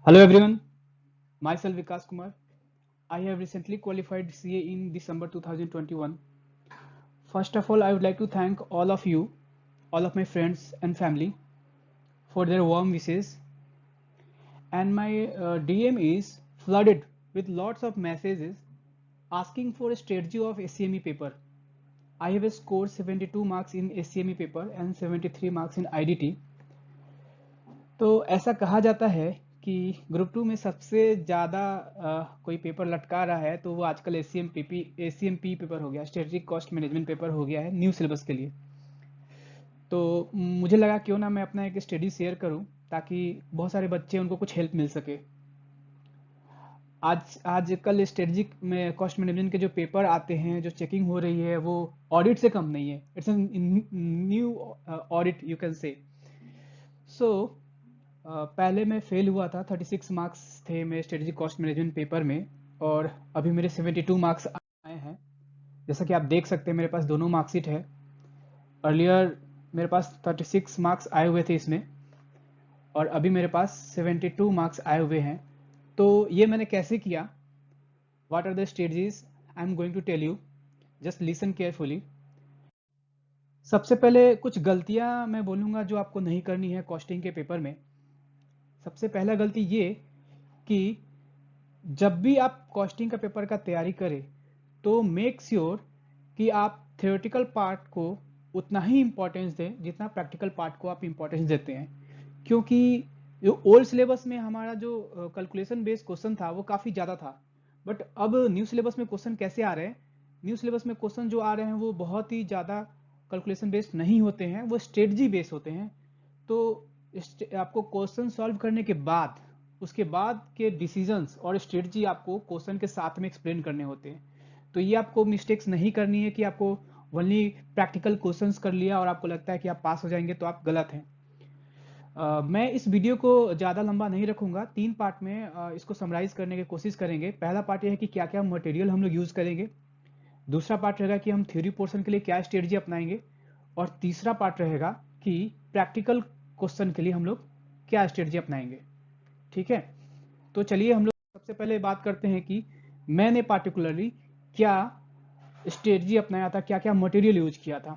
Hello everyone, myself Vikas Kumar. I have recently qualified CA in December 2021. First of all, I would like to thank all of you, all of my friends and family for their warm wishes. And my DM is flooded with lots of messages asking for a strategy of SCME paper. I have scored 72 marks in SCME paper and 73 marks in IDT. तो ऐसा कहा जाता है कि group to में सबसे ज़्यादा कोई पेपर लटका रहा है तो वो आजकल एसीएमपी पेपर हो गया, स्ट्रेटेजिक कॉस्ट मैनेजमेंट पेपर हो गया है न्यू सिलेबस के लिए। तो मुझे लगा क्यों ना मैं अपना एक स्टडी शेयर करूं ताकि बहुत सारे बच्चे उनको कुछ हेल्प मिल सके। आजकल स्ट्रेटेजिक में कॉस्ट मैनेजमेंट के जो पेपर आते हैं, जो चेकिंग हो रही है, वो ऑडिट से कम नहीं है। It's new audit you can say. So पहले मैं फेल हुआ था, 36 मार्क्स थे मेरे स्ट्रेटेजिक कॉस्ट मैनेजमेंट पेपर में, और अभी मेरे 72 मार्क्स आए हैं। जैसा कि आप देख सकते हैं मेरे पास दोनों मार्कशीट है। अर्लियर मेरे पास 36 मार्क्स आए हुए थे इसमें, और अभी मेरे पास 72 मार्क्स आए हुए हैं। तो ये मैंने कैसे किया, what are the strategies I am going to tell you, just listen carefully. सबसे पहले कुछ गलतियां मैं बोलूँगा जो आपको नहीं करनी है कॉस्टिंग के पेपर में। सबसे पहला गलती ये कि जब भी आप कॉस्टिंग का पेपर का तैयारी करें तो मेक श्योर कि आप थ्योरेटिकल पार्ट को उतना ही इम्पोर्टेंस दें जितना प्रैक्टिकल पार्ट को आप इम्पोर्टेंस देते हैं। क्योंकि जो ओल्ड सिलेबस में हमारा जो कैलकुलेशन बेस्ड क्वेश्चन था वो काफ़ी ज़्यादा था, बट अब न्यू सिलेबस में क्वेश्चन कैसे आ रहे हैं, न्यू सिलेबस में क्वेश्चन जो आ रहे हैं वो बहुत ही ज़्यादा कैलकुलेशन बेस्ड नहीं होते हैं, वो स्ट्रेटजी बेस्ड होते हैं। तो आपको क्वेश्चन सॉल्व करने के बाद उसके बाद के डिसीजंस और स्ट्रेटजी आपको क्वेश्चन के साथ में एक्सप्लेन करने होते हैं। तो ये आपको मिस्टेक्स नहीं करनी है कि आपको ओनली प्रैक्टिकल क्वेश्चंस कर लिया और आपको लगता है कि आप पास हो जाएंगे, तो आप गलत हैं। मैं इस वीडियो को ज़्यादा लंबा नहीं रखूंगा, 3 पार्ट में इसको समराइज करने की कोशिश करेंगे। पहला पार्ट यह है कि क्या क्या मटेरियल हम लोग यूज़ करेंगे, दूसरा पार्ट रहेगा कि हम थ्योरी पोर्शन के लिए क्या स्ट्रेटजी अपनाएंगे, और तीसरा पार्ट रहेगा कि प्रैक्टिकल क्वेश्चन के लिए हम लोग क्या स्ट्रेटजी अपनाएंगे। ठीक है, तो चलिए हम लोग सबसे पहले बात करते हैं कि मैंने पार्टिकुलरली क्या स्ट्रेटजी अपनाया था, क्या क्या मटेरियल यूज किया था।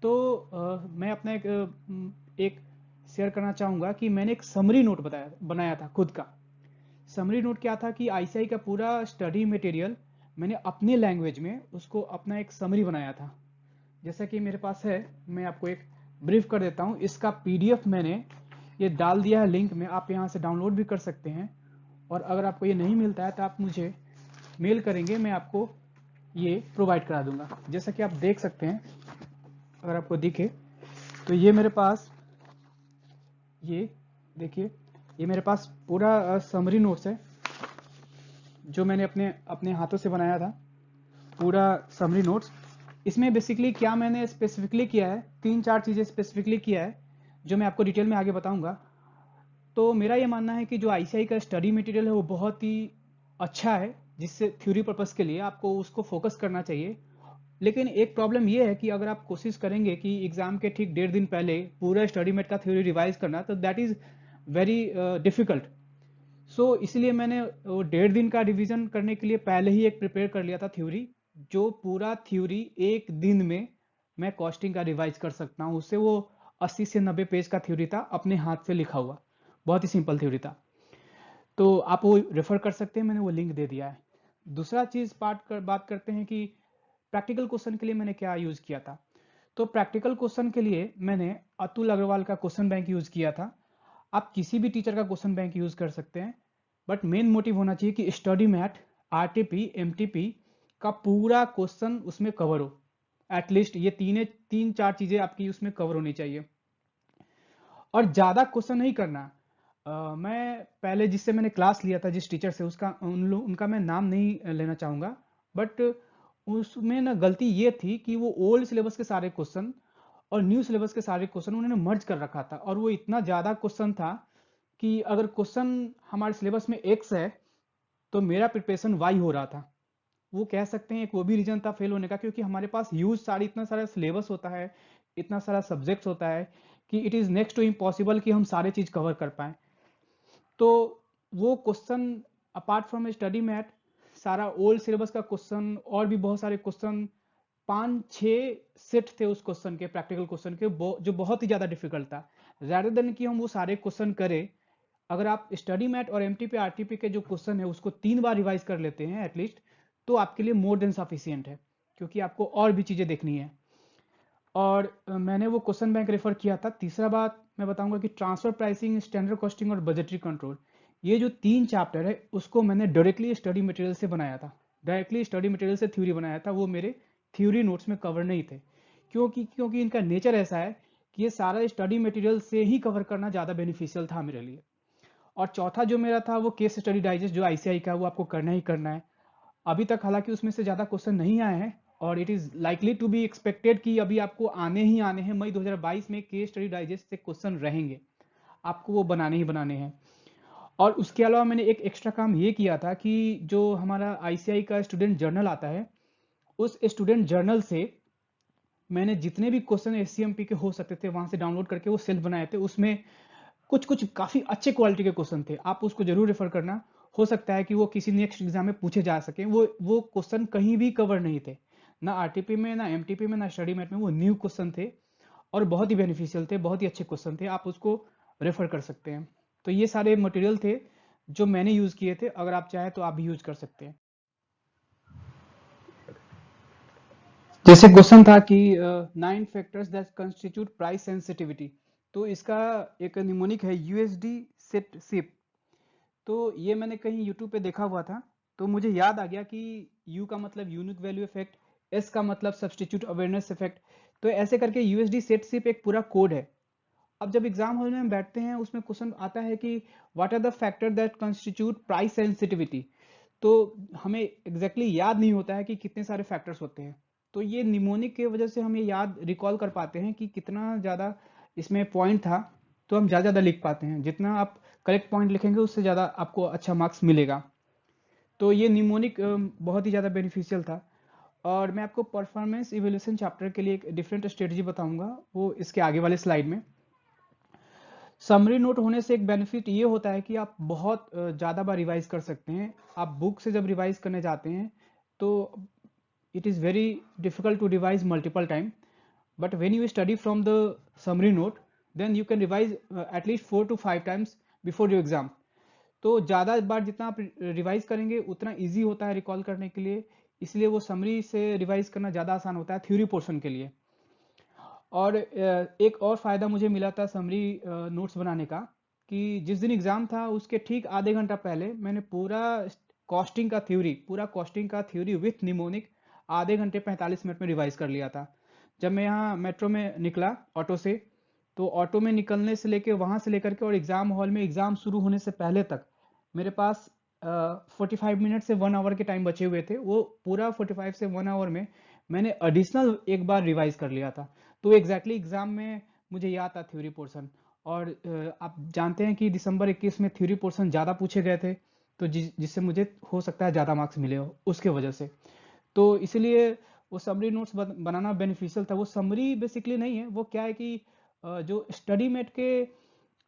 तो मैं अपना एक शेयर करना चाहूँगा कि मैंने एक समरी नोट बनाया था खुद का। समरी नोट क्या था कि आईसीआई का पूरा स्टडी मटेरियल मैंने अपने लैंग्वेज में उसको अपना एक समरी बनाया था। जैसा कि मेरे पास है, मैं आपको एक ब्रीफ कर देता हूँ। इसका पीडीएफ मैंने ये डाल दिया है लिंक में, आप यहाँ से डाउनलोड भी कर सकते हैं। और अगर आपको ये नहीं मिलता है तो आप मुझे मेल करेंगे, मैं आपको ये प्रोवाइड करा दूंगा। जैसा कि आप देख सकते हैं, अगर आपको दिखे तो ये मेरे पास, ये देखिए, ये मेरे पास पूरा समरी नोट्स है जो मैंने अपने अपने हाथों से बनाया था, पूरा समरी नोट्स। इसमें बेसिकली क्या मैंने स्पेसिफिकली किया है, 3-4 चीज़ें स्पेसिफिकली किया है जो मैं आपको डिटेल में आगे बताऊंगा। तो मेरा ये मानना है कि जो आईसीआई का स्टडी मटेरियल है वो बहुत ही अच्छा है, जिससे थ्योरी पर्पस के लिए आपको उसको फोकस करना चाहिए। लेकिन एक प्रॉब्लम ये है कि अगर आप कोशिश करेंगे कि एग्जाम के ठीक 1.5 दिन पहले पूरा स्टडी मेट का थ्योरी रिवाइज करना, तो दैट इज़ वेरी डिफिकल्ट। सो इसलिए मैंने वो 1.5 दिन का रिवीजन करने के लिए पहले ही एक प्रिपेयर कर लिया था थ्योरी, जो पूरा थ्योरी एक दिन में मैं कॉस्टिंग का रिवाइज कर सकता हूँ उससे। वो 80 से 90 पेज का थ्योरी था, अपने हाथ से लिखा हुआ, बहुत ही सिंपल थ्योरी था। तो आप वो रेफर कर सकते हैं, मैंने वो लिंक दे दिया है। दूसरा चीज बात करते हैं कि प्रैक्टिकल क्वेश्चन के लिए मैंने क्या यूज किया था। तो प्रैक्टिकल क्वेश्चन के लिए मैंने अतुल अग्रवाल का क्वेश्चन बैंक यूज किया था। आप किसी भी टीचर का क्वेश्चन बैंक यूज कर सकते हैं, बट मेन मोटिव होना चाहिए कि स्टडी मैट, आरटीपी, एमटीपी का पूरा क्वेश्चन उसमें कवर हो। एटलीस्ट ये 3-4 चीजें आपकी उसमें कवर होनी चाहिए, और ज्यादा क्वेश्चन नहीं करना। मैं पहले जिससे मैंने क्लास लिया था, जिस टीचर से, उसका उनका मैं नाम नहीं लेना चाहूंगा, बट उसमें ना गलती ये थी कि वो ओल्ड सिलेबस के सारे क्वेश्चन और न्यू सिलेबस के सारे क्वेश्चन उन्होंने मर्ज कर रखा था, और वो इतना ज्यादा क्वेश्चन था कि अगर क्वेश्चन हमारे सिलेबस में एक्स है तो मेरा प्रिपरेशन वाई हो रहा था। वो कह सकते हैं एक वो भी रीजन था फेल होने का, क्योंकि हमारे पास यूज सारी इतना सारा सिलेबस होता है, इतना सारा सब्जेक्ट्स होता है कि it is next to impossible कि हम सारे चीज कवर कर पाए। तो वो question apart from study math, सारा ओल्ड सिलेबस का क्वेश्चन और भी बहुत सारे क्वेश्चन, 5-6 सेट थे उस क्वेश्चन के, प्रैक्टिकल क्वेश्चन के, जो बहुत ही ज़्यादा डिफिकल्ट था। रैदर देन कि हम वो सारे क्वेश्चन करें, अगर आप स्टडी मैथ और एमटीपी आरटीपी के जो क्वेश्चन है उसको 3 बार रिवाइज कर लेते हैं एटलीस्ट, तो आपके लिए मोर देन सफिशियंट है, क्योंकि आपको और भी चीज़ें देखनी है। और मैंने वो क्वेश्चन बैंक रेफर किया था। तीसरा बात मैं बताऊंगा कि ट्रांसफर प्राइसिंग, स्टैंडर्ड कॉस्टिंग और बजटरी कंट्रोल, ये जो 3 चैप्टर है उसको मैंने डायरेक्टली स्टडी मटेरियल से बनाया था, डायरेक्टली स्टडी मटेरियल से थ्योरी बनाया था, वो मेरे थ्योरी नोट्स में कवर नहीं थे। क्योंकि इनका नेचर ऐसा है कि ये सारा स्टडी मटेरियल से ही कवर करना ज़्यादा बेनिफिशियल था मेरे लिए। और चौथा जो मेरा था वो केस स्टडी डाइजेस्ट जो आईसीआई का, वो आपको करना ही करना है। अभी तक हालांकि उसमें से ज़्यादा क्वेश्चन नहीं आए हैं, और it is likely to be expected कि अभी आपको आने ही आने हैं। मई 2022 में केस स्टडी डाइजेस्ट से क्वेश्चन रहेंगे, आपको वो बनाने ही बनाने हैं। और उसके अलावा मैंने एक एक्स्ट्रा काम ये किया था कि जो हमारा आईसीआई का स्टूडेंट जर्नल आता है, उस स्टूडेंट जर्नल से मैंने जितने भी क्वेश्चन एससीएमपी के हो सकते थे वहां से डाउनलोड करके वो सेल्फ बनाए थे। उसमें कुछ कुछ काफी अच्छे क्वालिटी के क्वेश्चन थे, आप उसको जरूर रेफर करना। हो सकता है कि वो किसी नेक्स्ट एग्जाम में पूछे जा सके। वो क्वेश्चन कहीं भी कवर नहीं थे, ना आरटीपी में, ना एमटीपी में, ना स्टडी मैथ में। वो न्यू क्वेश्चन थे और बहुत ही बेनिफिशियल थे, बहुत ही अच्छे क्वेश्चन थे, आप उसको रेफर कर सकते हैं। तो ये सारे मटेरियल थे जो मैंने यूज किए थे, अगर आप चाहें तो आप भी यूज कर सकते हैं। जैसे क्वेश्चन था कि 9 factors that constitute price sensitivity, तो इसका एक निमोनिक है यूएसडी सेट सिप। तो ये मैंने कहीं यूट्यूब पे देखा हुआ था, तो मुझे याद आ गया कि यू का मतलब यूनिक वैल्यू इफेक्ट, एस का मतलब सब्सटीट्यूट अवेयरनेस इफेक्ट। तो ऐसे करके यूएसडी सेट सिप एक पूरा कोड है। अब जब एग्जाम हॉल में हम बैठते हैं, उसमें क्वेश्चन आता है कि what are the factor that constitute price sensitivity, तो हमें एग्जैक्टली exactly याद नहीं होता है कि कितने सारे फैक्टर्स होते हैं। तो ये निमोनिक की वजह से हम ये याद रिकॉल कर पाते हैं कि कितना ज़्यादा इसमें पॉइंट था, तो हम ज़्यादा ज़्यादा लिख पाते हैं। जितना आप करेक्ट पॉइंट लिखेंगे उससे ज़्यादा आपको अच्छा मार्क्स मिलेगा। तो ये निमोनिक बहुत ही ज़्यादा बेनिफिशियल था। और मैं आपको परफॉर्मेंस इवेल्यूशन चैप्टर के लिए एक डिफरेंट स्ट्रेटजी बताऊंगा, वो इसके आगे वाले स्लाइड में। समरी नोट होने से एक बेनिफिट ये होता है कि आप बहुत ज़्यादा बार रिवाइज कर सकते हैं। आप बुक से जब रिवाइज करने जाते हैं तो it is very difficult to revise multiple time, but when you study from the summary note, then you can revise at least 4 to 5 times before your exam. तो ज़्यादा बार जितना आप रिवाइज करेंगे उतना इजी होता है रिकॉल करने के लिए, इसलिए वो समरी से रिवाइज करना ज़्यादा आसान होता है थ्योरी पोर्शन के लिए। और एक और फ़ायदा मुझे मिला था समरी नोट्स बनाने का, कि जिस दिन एग्ज़ाम था उसके ठीक आधे घंटा पहले मैंने पूरा कॉस्टिंग का थ्योरी विथ निमोनिक आधे घंटे 45 मिनट में रिवाइज कर लिया था। जब मैं यहाँ मेट्रो में निकला ऑटो से, तो ऑटो में निकलने से लेके वहाँ से लेकर के और एग्ज़ाम हॉल में एग्ज़ाम शुरू होने से पहले तक मेरे पास 45 मिनट से 1 आवर के टाइम बचे हुए थे। वो पूरा 45 से 1 आवर में मैंने एडिशनल एक बार रिवाइज कर लिया था। तो एग्जैक्टली एग्जाम में मुझे याद था थ्योरी पोर्शन। और आप जानते हैं कि दिसंबर 21 में थ्योरी पोर्शन ज़्यादा पूछे गए थे, तो जिससे मुझे हो सकता है ज़्यादा मार्क्स मिले हो उसके वजह से। तो इसीलिए वो समरी नोट्स बनाना बेनिफिशियल था। वो समरी बेसिकली नहीं है, वो क्या है कि जो स्टडी मेट के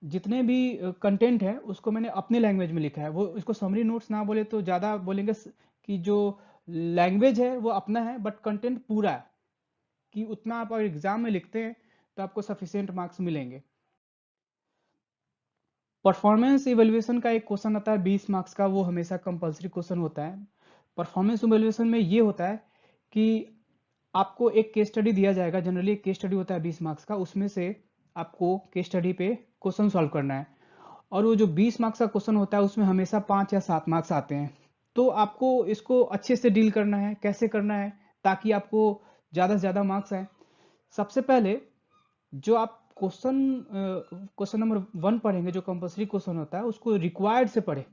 जितने भी कंटेंट है उसको मैंने अपने लैंग्वेज में लिखा है। वो इसको समरी नोट्स ना बोले तो ज़्यादा बोलेंगे कि जो लैंग्वेज है वो अपना है, बट कंटेंट पूरा है, कि उतना आप अगर एग्जाम में लिखते हैं तो आपको सफिशिएंट मार्क्स मिलेंगे। परफॉर्मेंस इवेल्युएशन का एक क्वेश्चन आता है 20 मार्क्स का, वो हमेशा कंपलसरी क्वेश्चन होता है। परफॉर्मेंस इवेल्युएशन में ये होता है कि आपको एक केस स्टडी दिया जाएगा, जनरली एक केस स्टडी होता है 20 मार्क्स का, उसमें से आपको केस स्टडी पे क्वेश्चन सॉल्व करना है। और वो जो 20 मार्क्स का क्वेश्चन होता है उसमें हमेशा 5 या 7 मार्क्स आते हैं। तो आपको इसको अच्छे से डील करना है, कैसे करना है ताकि आपको ज़्यादा से ज़्यादा मार्क्स आए। सबसे पहले जो आप क्वेश्चन नंबर 1 पढ़ेंगे, जो कंपलसरी क्वेश्चन होता है, उसको रिक्वायर्ड से पढ़े।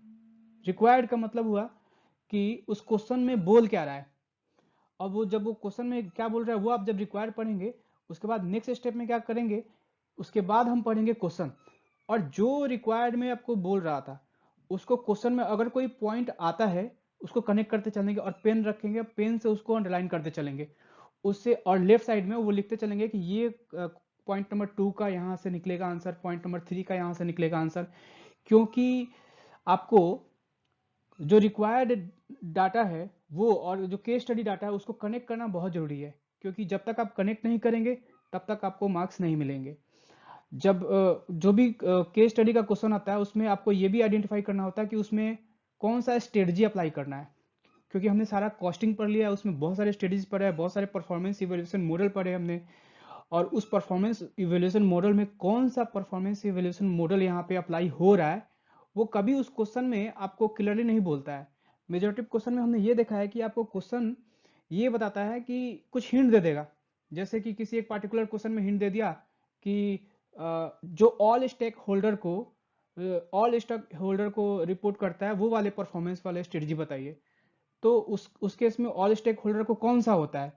रिक्वायर्ड का मतलब हुआ कि उस क्वेश्चन में बोल क्या रहा है, और वो जब वो क्वेश्चन में क्या बोल रहा है वो आप जब रिक्वायर्ड पढ़ेंगे, उसके बाद नेक्स्ट स्टेप में क्या करेंगे, उसके बाद हम पढ़ेंगे क्वेश्चन। और जो रिक्वायर्ड में आपको बोल रहा था उसको क्वेश्चन में अगर कोई पॉइंट आता है उसको कनेक्ट करते चलेंगे, और पेन रखेंगे, पेन से उसको अंडरलाइन करते चलेंगे उससे। और लेफ्ट साइड में वो लिखते चलेंगे कि ये पॉइंट नंबर 2 का यहाँ से निकलेगा आंसर, पॉइंट नंबर 3 का यहाँ से निकलेगा आंसर। क्योंकि आपको जो रिक्वायर्ड डाटा है वो और जो केस स्टडी डाटा है उसको कनेक्ट करना बहुत जरूरी है, क्योंकि जब तक आप कनेक्ट नहीं करेंगे तब तक आपको मार्क्स नहीं मिलेंगे। जब जो भी केस स्टडी का क्वेश्चन आता है उसमें आपको ये भी आइडेंटिफाई करना होता है कि उसमें कौन सा स्ट्रेटजी अप्लाई करना है, क्योंकि हमने सारा कॉस्टिंग पढ़ लिया है, उसमें बहुत सारे स्ट्रेटजीज पढ़े हैं, बहुत सारे परफॉर्मेंस इवैल्यूएशन मॉडल पढ़े हमने, और उस परफॉर्मेंस इवैल्यूएशन मॉडल में कौन सा परफॉर्मेंस इवैल्यूएशन मॉडल यहाँ पे अप्लाई हो रहा है वो कभी उस क्वेश्चन में आपको क्लियरली नहीं बोलता है। मेजोरिटी क्वेश्चन में हमने ये देखा है कि आपको क्वेश्चन ये बताता है कि कुछ हिंट दे देगा, जैसे कि किसी एक पार्टिकुलर क्वेश्चन में हिंट दे दिया कि जो ऑल स्टेक होल्डर को रिपोर्ट करता है वो वाले परफॉर्मेंस वाले स्ट्रेटजी बताइए। तो उस केस में ऑल स्टेक होल्डर को कौन सा होता है,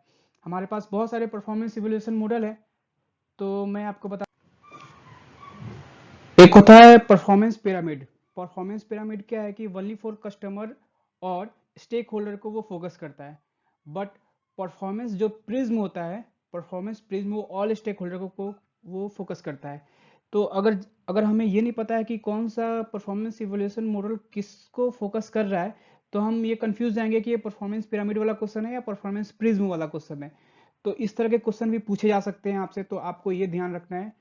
हमारे पास बहुत सारे परफॉर्मेंस इवैल्यूएशन मॉडल है। तो मैं आपको बता, एक होता है परफॉर्मेंस पिरामिड। परफॉर्मेंस पिरामिड क्या है कि ओनली फॉर कस्टमर और स्टेक होल्डर को वो फोकस करता है, बट परफॉर्मेंस जो प्रिज्म होता है, परफॉर्मेंस प्रिज्म वो ऑल स्टेक होल्डर को वो फोकस करता है। तो अगर अगर हमें ये नहीं पता है कि कौन सा परफॉर्मेंस इवैल्यूएशन मॉडल किसको फोकस कर रहा है, तो हम ये कंफ्यूज जाएंगे कि ये परफॉर्मेंस पिरामिड वाला क्वेश्चन है या परफॉर्मेंस प्रिज्म वाला क्वेश्चन है। तो इस तरह के क्वेश्चन भी पूछे जा सकते हैं आपसे, तो आपको ये ध्यान रखना है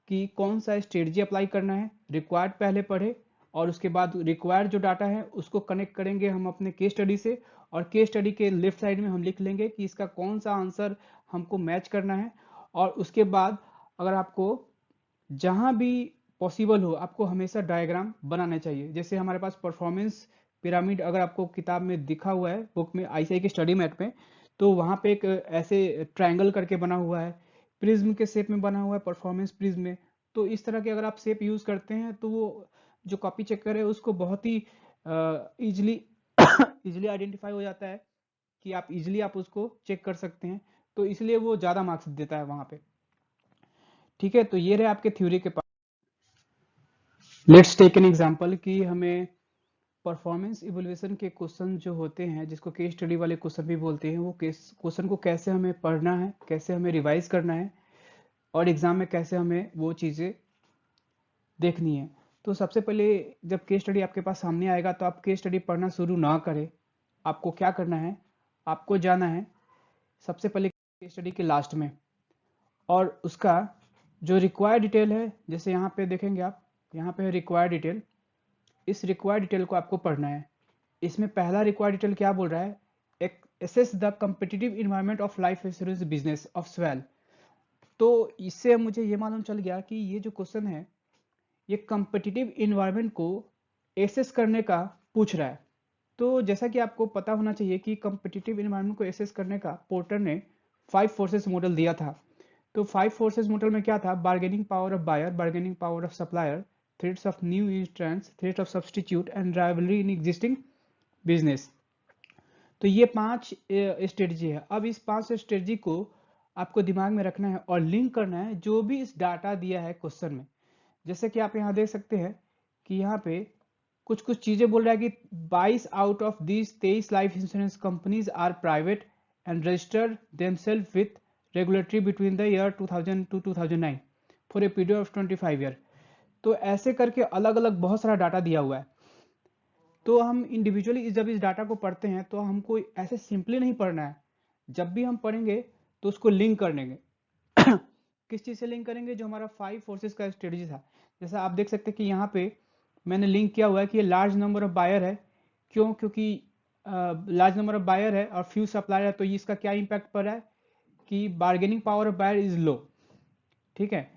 कि कौन सा स्ट्रेटजी अप्लाई करना है। रिक्वायर्ड पहले पढ़े और उसके बाद रिक्वायर्ड जो डाटा है उसको कनेक्ट करेंगे हम अपने केस स्टडी से, और केस स्टडी के लेफ्ट साइड में हम लिख लेंगे कि इसका कौन सा आंसर हमको मैच करना है। और उसके बाद अगर आपको जहां भी पॉसिबल हो आपको हमेशा डायग्राम बनाने चाहिए। जैसे हमारे पास परफॉर्मेंस पिरामिड अगर आपको किताब में दिखा हुआ है, बुक में, आईसीआई के स्टडी मैट में, तो वहां पे एक ऐसे ट्रायंगल करके बना हुआ है, प्रिज्म के शेप में बना हुआ है परफॉर्मेंस प्रिज्म में। तो इस तरह के अगर आप शेप यूज करते हैं तो वो जो कॉपी चेकर है उसको बहुत ही इजिली इजिली आइडेंटिफाई हो जाता है कि आप इजिली आप उसको चेक कर सकते हैं, तो इसलिए वो ज्यादा मार्क्स देता है वहां पे। ठीक है, तो ये रहे आपके थ्योरी के part. Let's take an example कि हमें परफॉर्मेंस इवैल्यूएशन के क्वेश्चन जो होते हैं, जिसको केस स्टडी वाले क्वेश्चन भी बोलते हैं, वो केस क्वेश्चन को कैसे हमें पढ़ना है, कैसे हमें रिवाइज करना है और एग्जाम में कैसे हमें वो चीजें देखनी है। तो सबसे पहले जब केस स्टडी आपके पास सामने आएगा तो आप केस स्टडी पढ़ना शुरू ना करें। आपको क्या करना है, आपको जाना है सबसे पहले केस स्टडी के लास्ट में, और उसका जो रिक्वायर्ड डिटेल है, जैसे यहाँ पे देखेंगे आप, यहाँ पे है रिक्वायर्ड डिटेल, इस रिक्वायर्ड डिटेल को आपको पढ़ना है। इसमें पहला रिक्वायर्ड डिटेल क्या बोल रहा है, assess the competitive environment of life insurance business of swell. तो इससे मुझे ये मालूम चल गया कि ये जो क्वेश्चन है ये कम्पिटिटिव इन्वायरमेंट को एसेस करने का पूछ रहा है। तो जैसा कि आपको पता होना चाहिए कि कम्पिटिटिव इन्वायरमेंट को एसेस करने का पोर्टर ने 5 फोर्सेस मॉडल दिया था। तो 5 फोर्सेस मॉडल में क्या था, bargaining power of buyer, bargaining power of supplier, threats of new entrants, threat of substitute and rivalry in existing business. तो ये 5 स्ट्रेटजी है। अब इस 5 स्ट्रेटजी को आपको दिमाग में रखना है और लिंक करना है जो भी इस डाटा दिया है क्वेश्चन में। जैसे कि आप यहाँ देख सकते हैं कि यहाँ पे कुछ कुछ चीजें बोल रहा है कि 22 out of these 23 life insurance companies are private and registered themselves with regulatory between the year 2000 to 2009 for a period of 25 year. तो ऐसे करके अलग अलग बहुत सारा डाटा दिया हुआ है। तो हम इंडिविजुअली जब इस डाटा को पढ़ते हैं तो हमको ऐसे सिंपली नहीं पढ़ना है, जब भी हम पढ़ेंगे तो उसको लिंक कर लेंगे। किस चीज से लिंक करेंगे, जो हमारा 5 फोर्सेस का स्ट्रेटजी था। जैसा आप देख सकते हैं कि यहाँ पे मैंने लिंक किया हुआ है कि ये लार्ज नंबर ऑफ बायर है। क्यों, क्योंकि लार्ज नंबर ऑफ बायर है और फ्यू सप्लायर है, तो ये इसका क्या इम्पैक्ट पड़ रहा है कि bargaining power of buyer is low. ठीक है,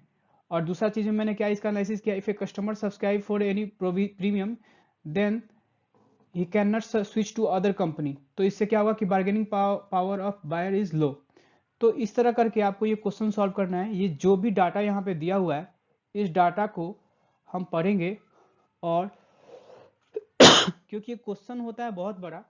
और दूसरा चीज में मैंने क्या इसका एनालिसिस किया, if a customer subscribe for any premium then he can not switch to other company. तो इससे क्या होगा कि bargaining power of buyer is low. तो इस तरह करके आपको ये क्वेश्चन सॉल्व करना है। ये जो भी डाटा यहाँ पे दिया हुआ है इस डाटा को हम पढ़ेंगे, और क्योंकि ये क्वेश्चन होता है बहुत बड़ा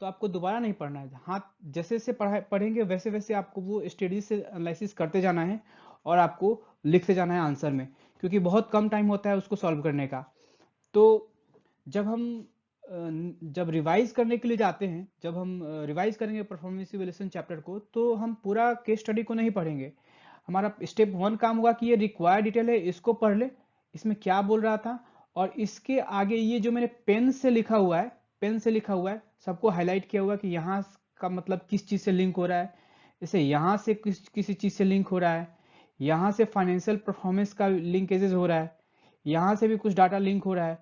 तो आपको दोबारा नहीं पढ़ना है। हाँ, जैसे जैसे पढ़ेंगे वैसे वैसे आपको वो स्टडी से एनालिसिस करते जाना है और आपको लिखते जाना है आंसर में, क्योंकि बहुत कम टाइम होता है उसको सॉल्व करने का। तो जब हम जब रिवाइज करने के लिए जाते हैं, जब हम रिवाइज करेंगे परफॉर्मेंस इवैल्यूएशन चैप्टर को, तो हम पूरा केस स्टडी को नहीं पढ़ेंगे। हमारा स्टेप 1 काम होगा कि ये रिक्वायर्ड डिटेल है इसको पढ़ ले, इसमें क्या बोल रहा था, और इसके आगे ये जो मैंने पेन से लिखा हुआ है, पेन से लिखा हुआ है, सबको हाईलाइट किया हुआ है कि यहाँ का मतलब किस चीज से लिंक हो रहा है, जैसे यहाँ से किसी चीज से लिंक हो रहा है, यहाँ से फाइनेंशियल परफॉर्मेंस का लिंकेजेस हो रहा है, यहाँ से भी कुछ डाटा लिंक हो रहा है।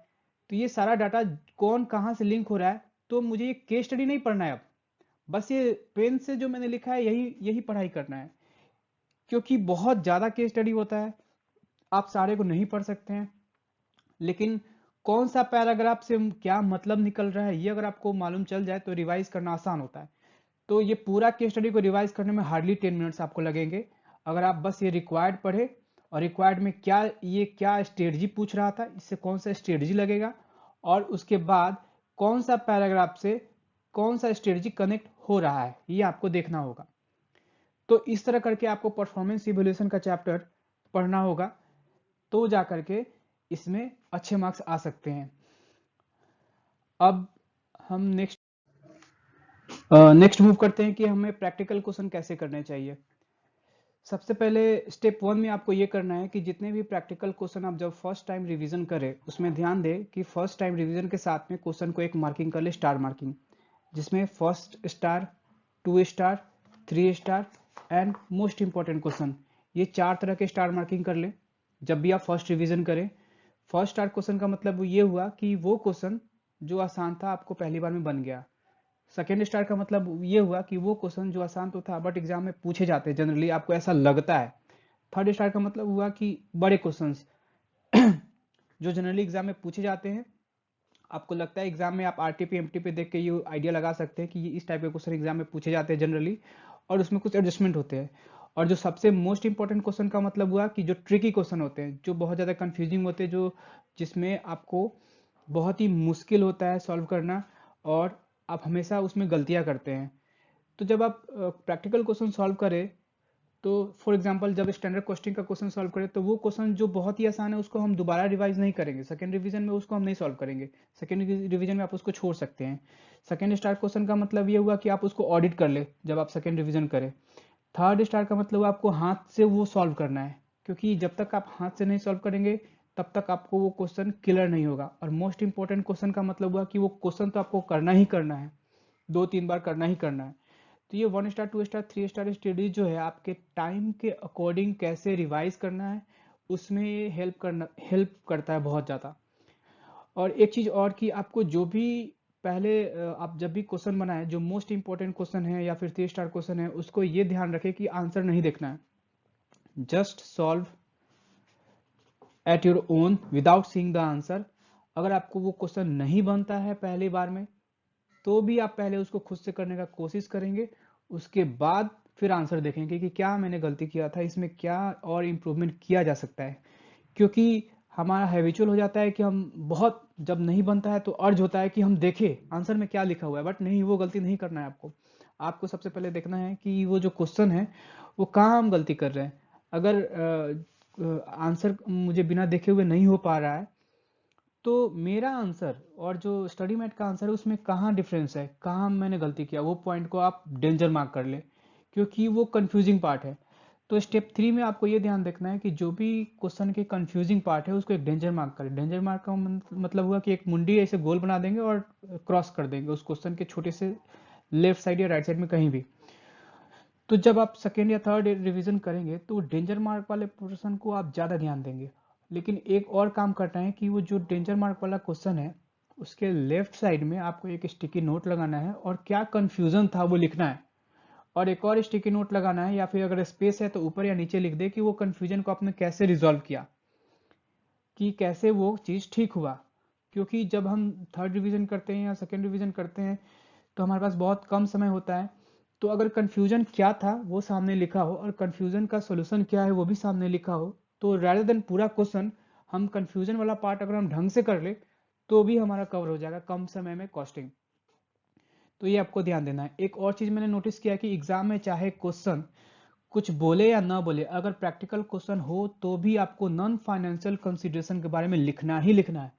तो ये सारा डाटा कौन कहाँ से लिंक हो रहा है, तो मुझे ये केस स्टडी नहीं पढ़ना है अब, बस ये पेन से जो मैंने लिखा है यही यही पढ़ाई करना है, क्योंकि बहुत ज्यादा केस स्टडी होता है, आप सारे को नहीं पढ़ सकते हैं। लेकिन कौन सा पैराग्राफ से क्या मतलब निकल रहा है ये अगर आपको मालूम चल जाए तो रिवाइज करना आसान होता है। तो ये पूरा केस स्टडी को रिवाइज करने में हार्डली 10 मिनट्स आपको लगेंगे, अगर आप बस ये रिक्वायर्ड पढ़े और रिक्वायर्ड में क्या स्ट्रेटजी पूछ रहा था, इससे कौन सा स्ट्रेटजी लगेगा, और उसके बाद कौन सा पैराग्राफ से कौन सा स्ट्रेटजी कनेक्ट हो रहा है ये आपको देखना होगा। तो इस तरह करके आपको परफॉर्मेंस इवैल्यूएशन का चैप्टर पढ़ना होगा, तो जा करके इसमें अच्छे मार्क्स आ सकते हैं। अब हम नेक्स्ट मूव करते हैं कि हमें प्रैक्टिकल क्वेश्चन कैसे करने चाहिए। सबसे पहले स्टेप 1 में आपको ये करना है कि जितने भी प्रैक्टिकल क्वेश्चन आप जब फर्स्ट टाइम रिवीजन करें उसमें ध्यान दें कि फर्स्ट टाइम रिवीजन के साथ में क्वेश्चन को एक मार्किंग कर ले, स्टार मार्किंग, जिसमें first star, 2 star, 3 star and most important question, ये 4 तरह के स्टार मार्किंग कर ले जब भी आप फर्स्ट रिवीजन करें। फर्स्ट स्टार क्वेश्चन का मतलब ये हुआ कि वो क्वेश्चन जो आसान था आपको पहली बार में बन गया। सेकेंड स्टार का मतलब ये हुआ कि वो क्वेश्चन जो आसान तो था बट एग्जाम में पूछे जाते हैं, जनरली आपको ऐसा लगता है। थर्ड स्टार का मतलब हुआ कि बड़े क्वेश्चंस जो जनरली एग्जाम में पूछे जाते हैं, आपको लगता है एग्जाम में आप आरटीपी एमटीपी देख के ये आइडिया लगा सकते हैं कि ये इस टाइप के क्वेश्चन एग्जाम में पूछे जाते हैं जनरली, और उसमें कुछ एडजस्टमेंट होते हैं। और जो सबसे मोस्ट इंपॉर्टेंट क्वेश्चन का मतलब हुआ कि जो ट्रिकी क्वेश्चन होते हैं, जो बहुत ज्यादा कंफ्यूजिंग होते हैं, जो जिसमें आपको बहुत ही मुश्किल होता है सॉल्व करना और आप हमेशा उसमें गलतियां करते हैं। तो जब आप प्रैक्टिकल क्वेश्चन सॉल्व करें, तो फॉर एग्जांपल जब स्टैंडर्ड क्वेश्चन का क्वेश्चन सॉल्व करें तो वो क्वेश्चन जो बहुत ही आसान है उसको हम दोबारा रिवाइज नहीं करेंगे, सेकंड रिवीजन में उसको हम नहीं सॉल्व करेंगे, सेकंड रिवीजन में आप उसको छोड़ सकते हैं। सेकंड स्टार क्वेश्चन का मतलब ये हुआ कि आप उसको ऑडिट कर ले जब आप सेकंड रिवीजन करें। थर्ड स्टार का मतलब आपको हाथ से वो सॉल्व करना है, क्योंकि जब तक आप हाथ से नहीं सॉल्व करेंगे तब तक आपको वो क्वेश्चन क्लियर नहीं होगा। और मोस्ट इंपॉर्टेंट क्वेश्चन का मतलब हुआ कि वो क्वेश्चन तो आपको करना ही करना है, 2-3 बार करना ही करना है। तो ये 1 स्टार, 2 स्टार, 3 स्टार स्टडी जो है आपके टाइम के अकॉर्डिंग कैसे रिवाइज करना है उसमें हेल्प करता है बहुत ज़्यादा। और एक चीज़ और कि आपको जो भी पहले आप जब भी क्वेश्चन बनाए जो मोस्ट इंपॉर्टेंट क्वेश्चन है या फिर 3 स्टार क्वेश्चन है, उसको ये ध्यान रखें कि आंसर नहीं देखना है, just solve at your own without seeing the answer. अगर आपको वो क्वेश्चन नहीं बनता है पहली बार में तो भी आप पहले उसको खुद से करने का कोशिश करेंगे, उसके बाद फिर आंसर देखेंगे कि क्या मैंने गलती किया था, इसमें क्या और इम्प्रूवमेंट किया जा सकता है। क्योंकि हमारा हैबिचुअल हो जाता है कि हम बहुत जब नहीं बनता है तो अर्ज होता है कि हम देखें आंसर में क्या लिखा हुआ है, बट नहीं, वो गलती नहीं करना है आपको। आपको सबसे पहले देखना है कि वो जो क्वेश्चन है वो कहाँ हम गलती कर रहे हैं। अगर आंसर मुझे बिना देखे हुए नहीं हो पा रहा है तो मेरा आंसर और जो स्टडी मैट का आंसर है उसमें कहाँ डिफरेंस है, कहाँ मैंने गलती किया, वो पॉइंट को आप डेंजर मार्क कर ले, क्योंकि वो कंफ्यूजिंग पार्ट है। तो स्टेप 3 में आपको ये ध्यान रखना है कि जो भी क्वेश्चन के कंफ्यूजिंग पार्ट है उसको एक डेंजर मार्क करें। डेंजर मार्क का मतलब हुआ कि एक मुंडी ऐसे गोल बना देंगे और क्रॉस कर देंगे उस क्वेश्चन के छोटे से लेफ्ट साइड या राइट साइड में कहीं भी। तो जब आप सेकेंड या थर्ड रिवीजन करेंगे तो डेंजर मार्क वाले पोर्शन को आप ज़्यादा ध्यान देंगे। लेकिन एक और काम करना है कि वो जो डेंजर मार्क वाला क्वेश्चन है उसके लेफ्ट साइड में आपको एक स्टिकी नोट लगाना है और क्या कंफ्यूजन था वो लिखना है, और एक और स्टिकी नोट लगाना है या फिर अगर स्पेस है तो ऊपर या नीचे लिख दे कि वो कंफ्यूजन को आपने कैसे रिजॉल्व किया, कि कैसे वो चीज़ ठीक हुआ। क्योंकि जब हम थर्ड रिवीजन करते हैं या सेकेंड रिवीजन करते हैं तो हमारे पास बहुत कम समय होता है। तो अगर कंफ्यूजन क्या था वो सामने लिखा हो और कंफ्यूजन का सॉल्यूशन क्या है वो भी सामने लिखा हो, तो rather देन पूरा क्वेश्चन हम कंफ्यूजन वाला पार्ट अगर हम ढंग से कर ले तो भी हमारा कवर हो जाएगा कम समय में कॉस्टिंग। तो ये आपको ध्यान देना है। एक और चीज मैंने नोटिस किया कि एग्जाम में चाहे क्वेश्चन कुछ बोले या ना बोले, अगर प्रैक्टिकल क्वेश्चन हो तो भी आपको नॉन फाइनेंशियल कंसिडरेशन के बारे में लिखना ही लिखना है,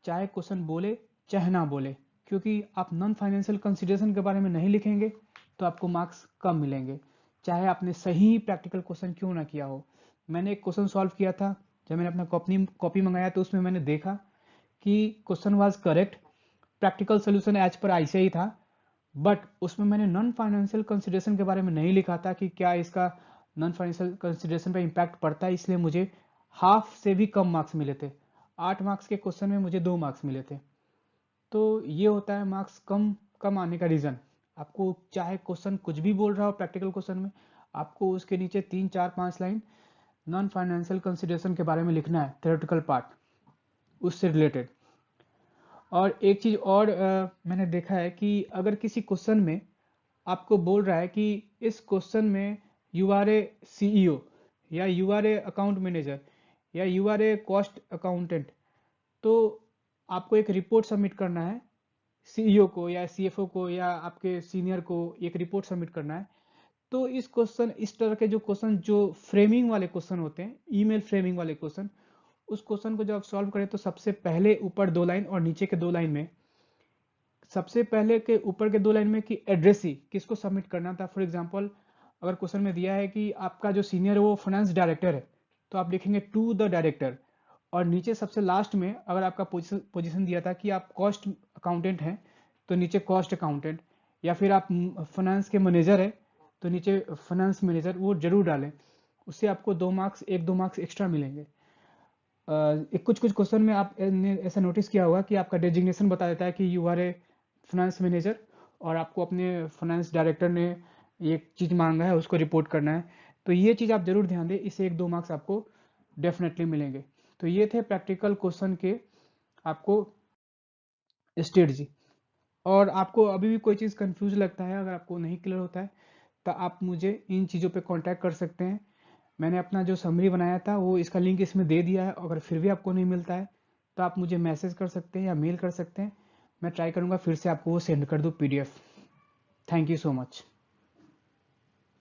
चाहे क्वेश्चन बोले चाहे ना बोले। क्योंकि आप नॉन फाइनेंशियल कंसिडरेशन के बारे में नहीं लिखेंगे तो आपको मार्क्स कम मिलेंगे, चाहे आपने सही प्रैक्टिकल क्वेश्चन क्यों ना किया हो। मैंने एक क्वेश्चन सॉल्व किया था जब मैंने अपना कॉपी मंगाया तो उसमें मैंने देखा कि question was correct, practical solution as per ICI था, बट उसमें मैंने नॉन फाइनेंशियल कंसिडरेशन के बारे में नहीं लिखा था कि क्या इसका नॉन फाइनेंशियल कंसिडरेशन पे इम्पैक्ट पड़ता है, इसलिए मुझे हाफ से भी कम मार्क्स मिले थे। 8 मार्क्स के क्वेश्चन में मुझे 2 मार्क्स मिले थे। तो ये होता है मार्क्स कम कम आने का रीज़न। आपको चाहे क्वेश्चन कुछ भी बोल रहा हो प्रैक्टिकल क्वेश्चन में, आपको उसके नीचे 3 4 5 लाइन नॉन फाइनेंशियल कंसिडरेशन के बारे में लिखना है, थ्योरेटिकल पार्ट उससे रिलेटेड। और एक चीज़ और मैंने देखा है कि अगर किसी क्वेश्चन में आपको बोल रहा है कि इस क्वेश्चन में यू आर ए सीईओ, या you are a account manager, या you are a cost accountant, तो आपको एक रिपोर्ट सबमिट करना है सीईओ को या सीएफओ को या आपके सीनियर को एक रिपोर्ट सबमिट करना है। तो इस तरह के जो क्वेश्चन, जो फ्रेमिंग वाले क्वेश्चन होते हैं, ईमेल फ्रेमिंग वाले क्वेश्चन, उस क्वेश्चन को जब आप सॉल्व करें तो सबसे पहले ऊपर 2 लाइन और नीचे के 2 लाइन में, सबसे पहले के ऊपर के 2 लाइन में कि एड्रेस ही किसको सबमिट करना था। फॉर एग्जांपल, अगर क्वेश्चन में दिया है कि आपका जो सीनियर है वो फाइनेंस डायरेक्टर है, तो आप लिखेंगे टू द डायरेक्टर। और नीचे सबसे लास्ट में अगर आपका पोजीशन दिया था कि आप कॉस्ट अकाउंटेंट हैं, तो नीचे कॉस्ट अकाउंटेंट, या फिर आप फाइनेंस के मैनेजर है तो नीचे फाइनेंस मैनेजर, वो जरूर डालें। उससे आपको 2 मार्क्स, 1-2 मार्क्स एक्स्ट्रा मिलेंगे। कुछ कुछ क्वेश्चन में आप ने ऐसा नोटिस किया होगा कि आपका डेजिग्नेशन बता देता है कि you are a finance manager, और आपको अपने फाइनेंस डायरेक्टर ने एक चीज़ मांगा है उसको रिपोर्ट करना है। तो ये चीज़ आप जरूर ध्यान दें, इससे 1-2 मार्क्स आपको डेफिनेटली मिलेंगे। तो ये थे प्रैक्टिकल क्वेश्चन के आपको स्ट्रेटजी। और आपको अभी भी कोई चीज़ कंफ्यूज लगता है, अगर आपको नहीं क्लियर होता है, तो आप मुझे इन चीज़ों पे कांटेक्ट कर सकते हैं। मैंने अपना जो समरी बनाया था वो इसका लिंक इसमें दे दिया है। अगर फिर भी आपको नहीं मिलता है तो आप मुझे मैसेज कर सकते हैं या मेल कर सकते हैं, मैं ट्राई करूँगा फिर से आपको वो सेंड कर दूँ PDF. Thank you so much.